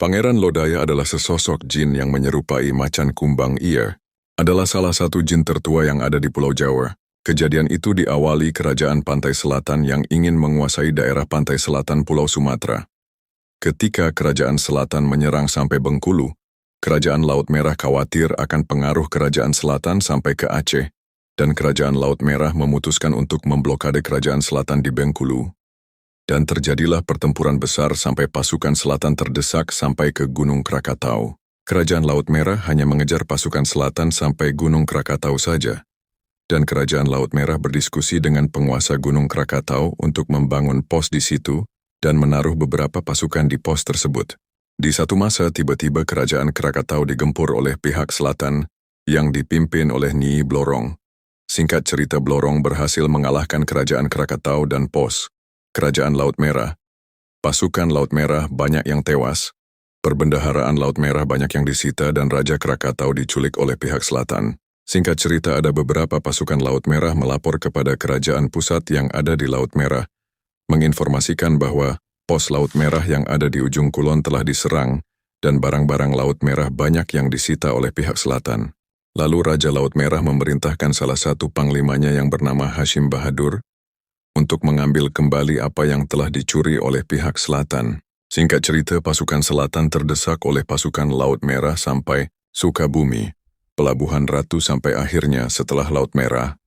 Pangeran Lodaya adalah sesosok jin yang menyerupai macan kumbang. Ia adalah salah satu jin tertua yang ada di Pulau Jawa. Kejadian itu diawali kerajaan pantai selatan yang ingin menguasai daerah pantai selatan Pulau Sumatera. Ketika kerajaan selatan menyerang sampai Bengkulu, kerajaan Laut Merah khawatir akan pengaruh kerajaan selatan sampai ke Aceh, dan kerajaan Laut Merah memutuskan untuk memblokade kerajaan selatan di Bengkulu. Dan terjadilah pertempuran besar sampai pasukan selatan terdesak sampai ke Gunung Krakatau. Kerajaan Laut Merah hanya mengejar pasukan selatan sampai Gunung Krakatau saja. Dan kerajaan Laut Merah berdiskusi dengan penguasa Gunung Krakatau untuk membangun pos di situ dan menaruh beberapa pasukan di pos tersebut. Di satu masa tiba-tiba kerajaan Krakatau digempur oleh pihak selatan yang dipimpin oleh Nyi Blorong. Singkat cerita, Blorong berhasil mengalahkan kerajaan Krakatau dan pos kerajaan Laut Merah. Pasukan Laut Merah banyak yang tewas, perbendaharaan Laut Merah banyak yang disita dan Raja Krakatau diculik oleh pihak selatan. Singkat cerita, ada beberapa pasukan Laut Merah melapor kepada kerajaan pusat yang ada di Laut Merah, menginformasikan bahwa pos Laut Merah yang ada di ujung kulon telah diserang dan barang-barang Laut Merah banyak yang disita oleh pihak selatan. Lalu Raja Laut Merah memerintahkan salah satu panglimanya yang bernama Hashim Bahadur untuk mengambil kembali apa yang telah dicuri oleh pihak selatan. Singkat cerita, pasukan selatan terdesak oleh pasukan Laut Merah sampai Sukabumi, Pelabuhan Ratu, sampai akhirnya setelah Laut Merah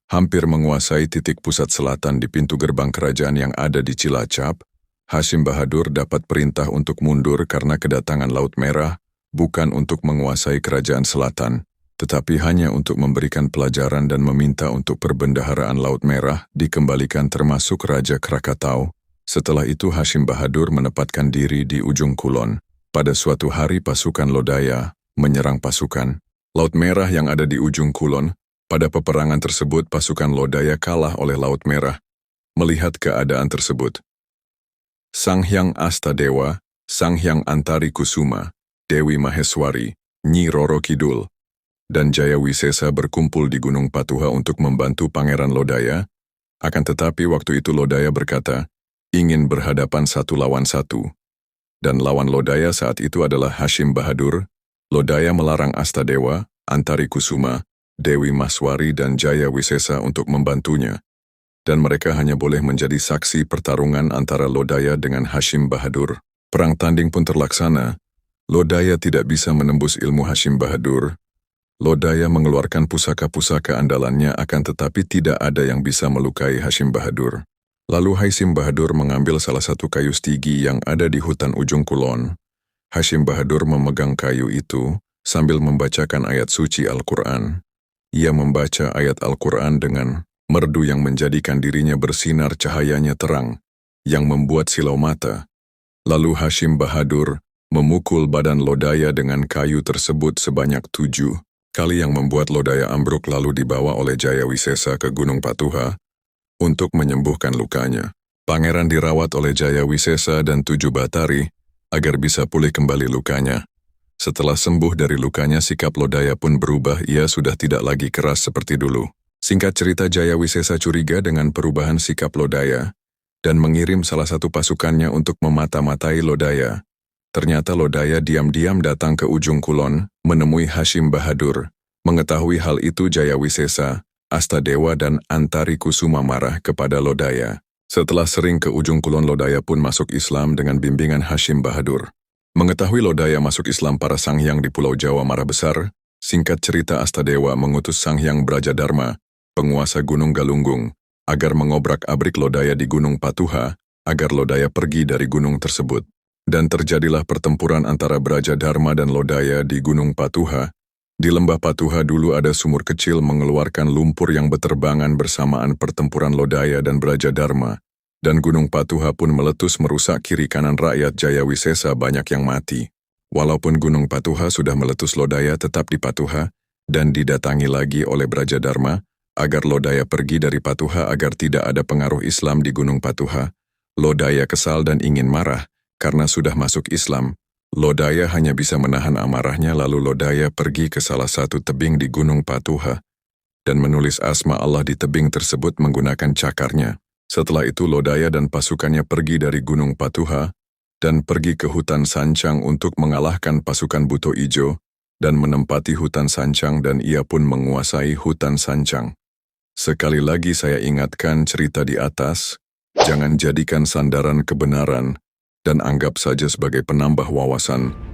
hampir menguasai titik pusat selatan di pintu gerbang kerajaan yang ada di Cilacap, Hashim Bahadur dapat perintah untuk mundur karena kedatangan Laut Merah bukan untuk menguasai kerajaan selatan, tetapi hanya untuk memberikan pelajaran dan meminta untuk perbendaharaan Laut Merah dikembalikan termasuk Raja Krakatau. Setelah itu Hashim Bahadur menempatkan diri di ujung kulon. Pada suatu hari pasukan Lodaya menyerang pasukan Laut Merah yang ada di ujung kulon. Pada peperangan tersebut pasukan Lodaya kalah oleh Laut Merah. Melihat keadaan tersebut, Sang Hyang Astadewa, Sang Hyang Antari Kusuma, Dewi Maheswari, Nyi Roro Kidul, dan Jaya Wisesa berkumpul di Gunung Patuha untuk membantu Pangeran Lodaya. Akan tetapi waktu itu Lodaya berkata, ingin berhadapan satu lawan satu. Dan lawan Lodaya saat itu adalah Hashim Bahadur. Lodaya melarang Astadewa, Antari Kusuma, Dewi Maheswari dan Jaya Wisesa untuk membantunya. Dan mereka hanya boleh menjadi saksi pertarungan antara Lodaya dengan Hashim Bahadur. Perang tanding pun terlaksana. Lodaya tidak bisa menembus ilmu Hashim Bahadur. Lodaya mengeluarkan pusaka-pusaka andalannya akan tetapi tidak ada yang bisa melukai Hashim Bahadur. Lalu Hashim Bahadur mengambil salah satu kayu stigi yang ada di hutan ujung kulon. Hashim Bahadur memegang kayu itu sambil membacakan ayat suci Al-Quran. Ia membaca ayat Al-Quran dengan merdu yang menjadikan dirinya bersinar cahayanya terang, yang membuat silau mata. Lalu Hashim Bahadur memukul badan Lodaya dengan kayu tersebut sebanyak 7 kali yang membuat Lodaya ambruk lalu dibawa oleh Jaya Wisesa ke Gunung Patuha untuk menyembuhkan lukanya. Pangeran dirawat oleh Jaya Wisesa dan 7 batari agar bisa pulih kembali lukanya. Setelah sembuh dari lukanya, sikap Lodaya pun berubah, ia sudah tidak lagi keras seperti dulu. Singkat cerita, Jaya Wisesa curiga dengan perubahan sikap Lodaya dan mengirim salah satu pasukannya untuk memata-matai Lodaya. Ternyata Lodaya diam-diam datang ke ujung kulon, menemui Hashim Bahadur. Mengetahui hal itu Jaya Wisesa, Astadewa dan Antari Kusuma marah kepada Lodaya. Setelah sering ke ujung kulon, Lodaya pun masuk Islam dengan bimbingan Hashim Bahadur. Mengetahui Lodaya masuk Islam, para Sanghyang di Pulau Jawa marah besar. Singkat cerita, Astadewa mengutus Sanghyang Brajadharma, penguasa Gunung Galunggung, agar mengobrak-abrik Lodaya di Gunung Patuha, agar Lodaya pergi dari gunung tersebut. Dan terjadilah pertempuran antara Brajadharma dan Lodaya di Gunung Patuha. Di lembah Patuha dulu ada sumur kecil mengeluarkan lumpur yang berterbangan bersamaan pertempuran Lodaya dan Brajadharma. Dan Gunung Patuha pun meletus merusak kiri kanan rakyat Jaya Wisesa, banyak yang mati. Walaupun Gunung Patuha sudah meletus, Lodaya tetap di Patuha dan didatangi lagi oleh Brajadharma agar Lodaya pergi dari Patuha agar tidak ada pengaruh Islam di Gunung Patuha. Lodaya kesal dan ingin marah. Karena sudah masuk Islam, Lodaya hanya bisa menahan amarahnya, lalu Lodaya pergi ke salah satu tebing di Gunung Patuha dan menulis asma Allah di tebing tersebut menggunakan cakarnya. Setelah itu Lodaya dan pasukannya pergi dari Gunung Patuha dan pergi ke hutan Sancang untuk mengalahkan pasukan Buto Ijo dan menempati hutan Sancang dan ia pun menguasai hutan Sancang. Sekali lagi saya ingatkan cerita di atas, jangan jadikan sandaran kebenaran dan anggap saja sebagai penambah wawasan